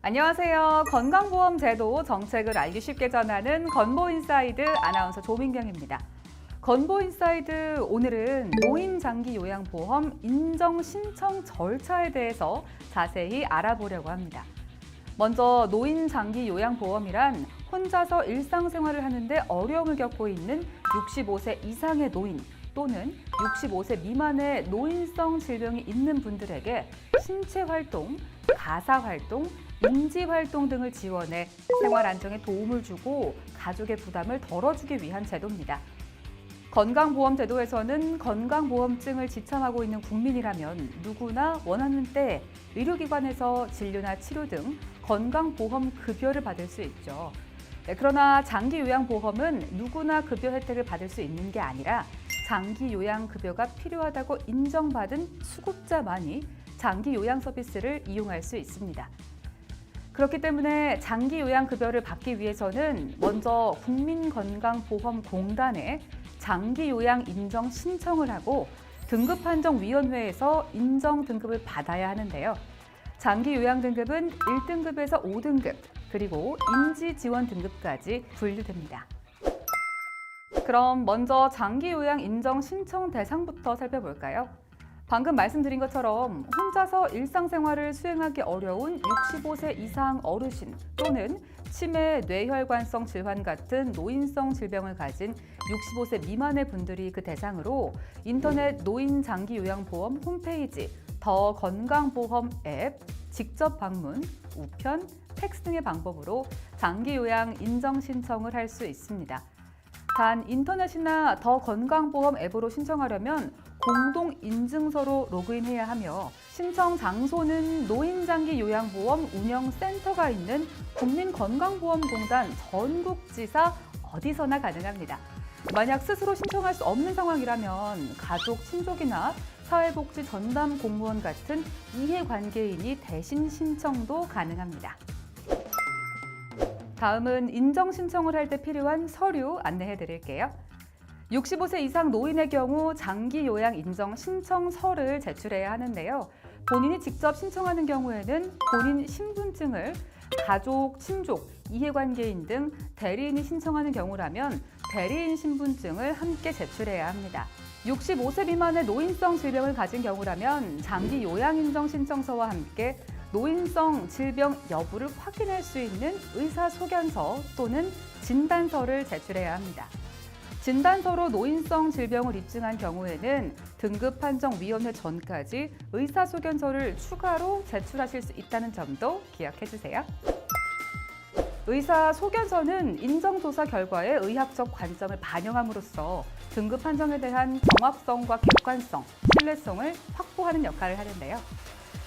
안녕하세요. 건강보험 제도 정책을 알기 쉽게 전하는 건보인사이드 아나운서 조민경입니다. 건보인사이드 오늘은 노인장기요양보험 인정 신청 절차에 대해서 자세히 알아보려고 합니다. 먼저 노인장기요양보험이란 혼자서 일상생활을 하는데 어려움을 겪고 있는 65세 이상의 노인 또는 65세 미만의 노인성 질병이 있는 분들에게 신체활동, 가사활동, 인지활동 등을 지원해 생활 안정에 도움을 주고 가족의 부담을 덜어주기 위한 제도입니다. 건강보험 제도에서는 건강보험증을 지참하고 있는 국민이라면 누구나 원하는 때 의료기관에서 진료나 치료 등 건강보험 급여를 받을 수 있죠. 그러나 장기요양보험은 누구나 급여 혜택을 받을 수 있는 게 아니라 장기요양급여가 필요하다고 인정받은 수급자만이 장기요양 서비스를 이용할 수 있습니다. 그렇기 때문에 장기요양급여를 받기 위해서는 먼저 국민건강보험공단에 장기요양 인정 신청을 하고 등급판정위원회에서 인정 등급을 받아야 하는데요. 장기요양 등급은 1등급에서 5등급, 그리고 인지지원 등급까지 분류됩니다. 그럼 먼저 장기요양 인정 신청 대상부터 살펴볼까요? 방금 말씀드린 것처럼 혼자서 일상생활을 수행하기 어려운 65세 이상 어르신 또는 치매, 뇌혈관성 질환 같은 노인성 질병을 가진 65세 미만의 분들이 그 대상으로 인터넷 노인장기요양보험 홈페이지, 더 건강보험 앱, 직접 방문, 우편, 팩스 등의 방법으로 장기요양 인정 신청을 할 수 있습니다. 단 인터넷이나 더 건강보험 앱으로 신청하려면 공동인증서로 로그인해야 하며 신청 장소는 노인장기요양보험 운영센터가 있는 국민건강보험공단 전국지사 어디서나 가능합니다. 만약 스스로 신청할 수 없는 상황이라면 가족, 친족이나 사회복지 전담 공무원 같은 이해관계인이 대신 신청도 가능합니다. 다음은 인정 신청을 할 때 필요한 서류 안내해 드릴게요. 65세 이상 노인의 경우 장기요양 인정 신청서를 제출해야 하는데요. 본인이 직접 신청하는 경우에는 본인 신분증을 가족, 친족, 이해관계인 등 대리인이 신청하는 경우라면 대리인 신분증을 함께 제출해야 합니다. 65세 미만의 노인성 질병을 가진 경우라면 장기요양 인정 신청서와 함께 노인성 질병 여부를 확인할 수 있는 의사소견서 또는 진단서를 제출해야 합니다. 진단서로 노인성 질병을 입증한 경우에는 등급판정위원회 전까지 의사소견서를 추가로 제출하실 수 있다는 점도 기억해 주세요. 의사소견서는 인정조사 결과의 의학적 관점을 반영함으로써 등급 판정에 대한 정확성과 객관성, 신뢰성을 확보하는 역할을 하는데요.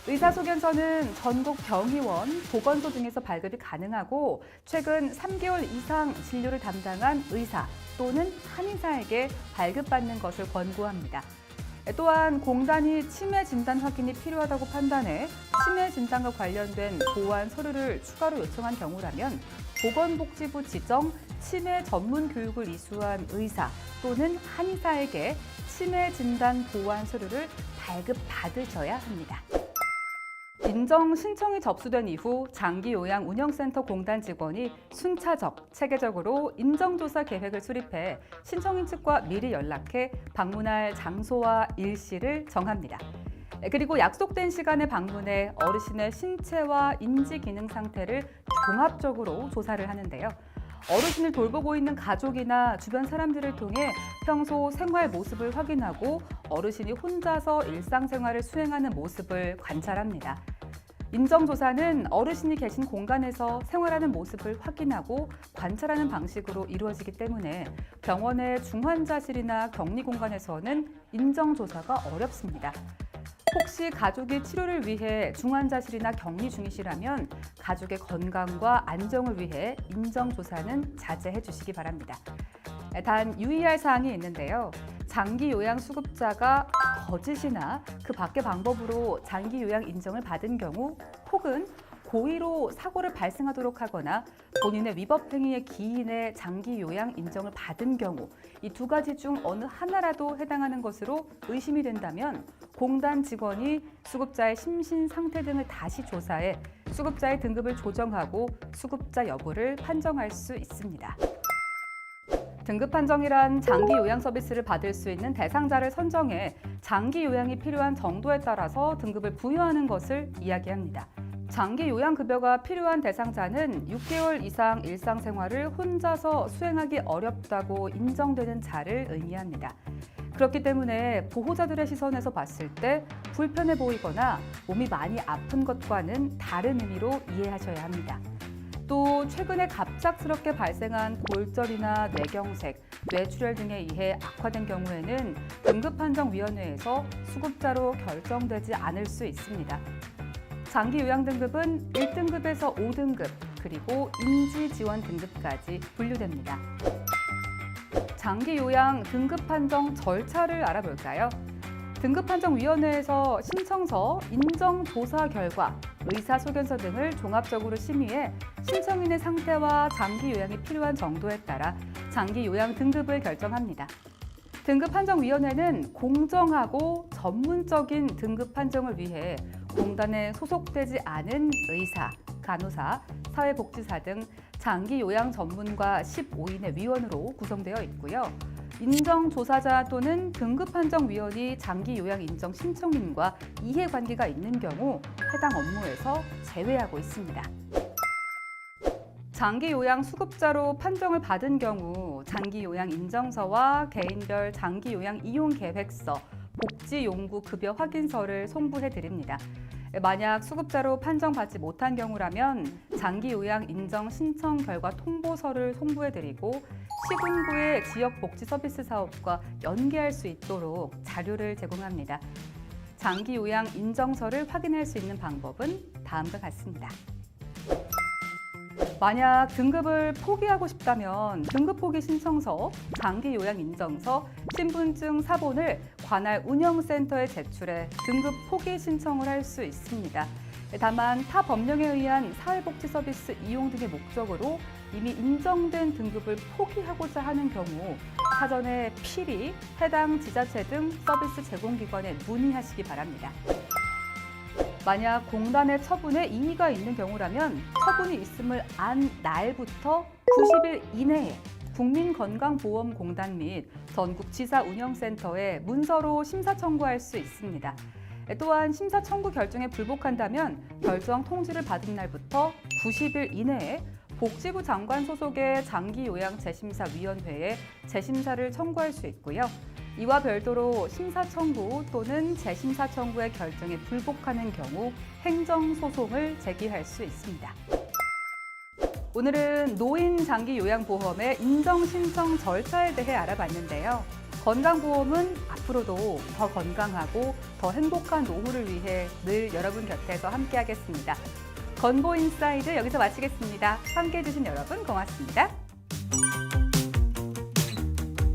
의사소견서는 전국 병의원, 보건소 등에서 발급이 가능하고 최근 3개월 이상 진료를 담당한 의사 또는 한의사에게 발급받는 것을 권고합니다. 또한 공단이 치매 진단 확인이 필요하다고 판단해 치매 진단과 관련된 보완 서류를 추가로 요청한 경우라면 보건복지부 지정 치매 전문 교육을 이수한 의사 또는 한의사에게 치매 진단 보완 서류를 발급받으셔야 합니다. 인정 신청이 접수된 이후 장기요양 운영센터 공단 직원이 순차적, 체계적으로 인정조사 계획을 수립해 신청인 측과 미리 연락해 방문할 장소와 일시를 정합니다. 그리고 약속된 시간에 방문해 어르신의 신체와 인지 기능 상태를 종합적으로 조사를 하는데요. 어르신을 돌보고 있는 가족이나 주변 사람들을 통해 평소 생활 모습을 확인하고 어르신이 혼자서 일상생활을 수행하는 모습을 관찰합니다. 인정조사는 어르신이 계신 공간에서 생활하는 모습을 확인하고 관찰하는 방식으로 이루어지기 때문에 병원의 중환자실이나 격리공간에서는 인정조사가 어렵습니다. 혹시 가족이 치료를 위해 중환자실이나 격리 중이시라면 가족의 건강과 안정을 위해 인정조사는 자제해 주시기 바랍니다. 단 유의할 사항이 있는데요. 장기요양 수급자가 거짓이나 그 밖의 방법으로 장기요양 인정을 받은 경우 혹은 고의로 사고를 발생하도록 하거나 본인의 위법 행위의 기인의 장기요양 인정을 받은 경우 이 두 가지 중 어느 하나라도 해당하는 것으로 의심이 된다면 공단 직원이 수급자의 심신 상태 등을 다시 조사해 수급자의 등급을 조정하고 수급자 여부를 판정할 수 있습니다. 등급 판정이란 장기 요양 서비스를 받을 수 있는 대상자를 선정해 장기 요양이 필요한 정도에 따라서 등급을 부여하는 것을 이야기합니다. 장기 요양급여가 필요한 대상자는 6개월 이상 일상생활을 혼자서 수행하기 어렵다고 인정되는 자를 의미합니다. 그렇기 때문에 보호자들의 시선에서 봤을 때 불편해 보이거나 몸이 많이 아픈 것과는 다른 의미로 이해하셔야 합니다. 또 최근에 갑작스럽게 발생한 골절이나 뇌경색, 뇌출혈 등에 의해 악화된 경우에는 등급판정위원회에서 수급자로 결정되지 않을 수 있습니다. 장기 요양 등급은 1등급에서 5등급, 그리고 인지 지원 등급까지 분류됩니다. 장기 요양 등급 판정 절차를 알아볼까요? 등급판정위원회에서 신청서, 인정조사 결과, 의사소견서 등을 종합적으로 심의해 신청인의 상태와 장기 요양이 필요한 정도에 따라 장기 요양 등급을 결정합니다. 등급판정위원회는 공정하고 전문적인 등급 판정을 위해 공단에 소속되지 않은 의사, 간호사, 사회복지사 등 장기 요양 전문가 15인의 위원으로 구성되어 있고요. 인정조사자 또는 등급판정위원이 장기 요양 인정 신청인과 이해관계가 있는 경우 해당 업무에서 제외하고 있습니다. 장기 요양 수급자로 판정을 받은 경우 장기 요양 인정서와 개인별 장기 요양 이용 계획서, 복지용구 급여 확인서를 송부해 드립니다. 만약 수급자로 판정받지 못한 경우라면 장기 요양 인정 신청 결과 통보서를 송부해 드리고 시군구의 지역 복지 서비스 사업과 연계할 수 있도록 자료를 제공합니다. 장기 요양 인정서를 확인할 수 있는 방법은 다음과 같습니다. 만약 등급을 포기하고 싶다면 등급 포기 신청서, 장기 요양 인정서, 신분증 사본을 관할 운영센터에 제출해 등급 포기 신청을 할 수 있습니다. 다만 타 법령에 의한 사회복지 서비스 이용 등의 목적으로 이미 인정된 등급을 포기하고자 하는 경우 사전에 필히 해당 지자체 등 서비스 제공기관에 문의하시기 바랍니다. 만약 공단의 처분에 이의가 있는 경우라면 처분이 있음을 안 날부터 90일 이내에 국민건강보험공단 및 전국지사운영센터에 문서로 심사 청구할 수 있습니다. 또한 심사 청구 결정에 불복한다면 결정 통지를 받은 날부터 90일 이내에 복지부 장관 소속의 장기요양재심사위원회에 재심사를 청구할 수 있고요. 이와 별도로 심사 청구 또는 재심사 청구의 결정에 불복하는 경우 행정소송을 제기할 수 있습니다. 오늘은 노인 장기요양보험의 인정신청 절차에 대해 알아봤는데요. 건강보험은 앞으로도 더 건강하고 더 행복한 노후를 위해 늘 여러분 곁에서 함께하겠습니다. 건보인사이드 여기서 마치겠습니다. 함께해 주신 여러분 고맙습니다.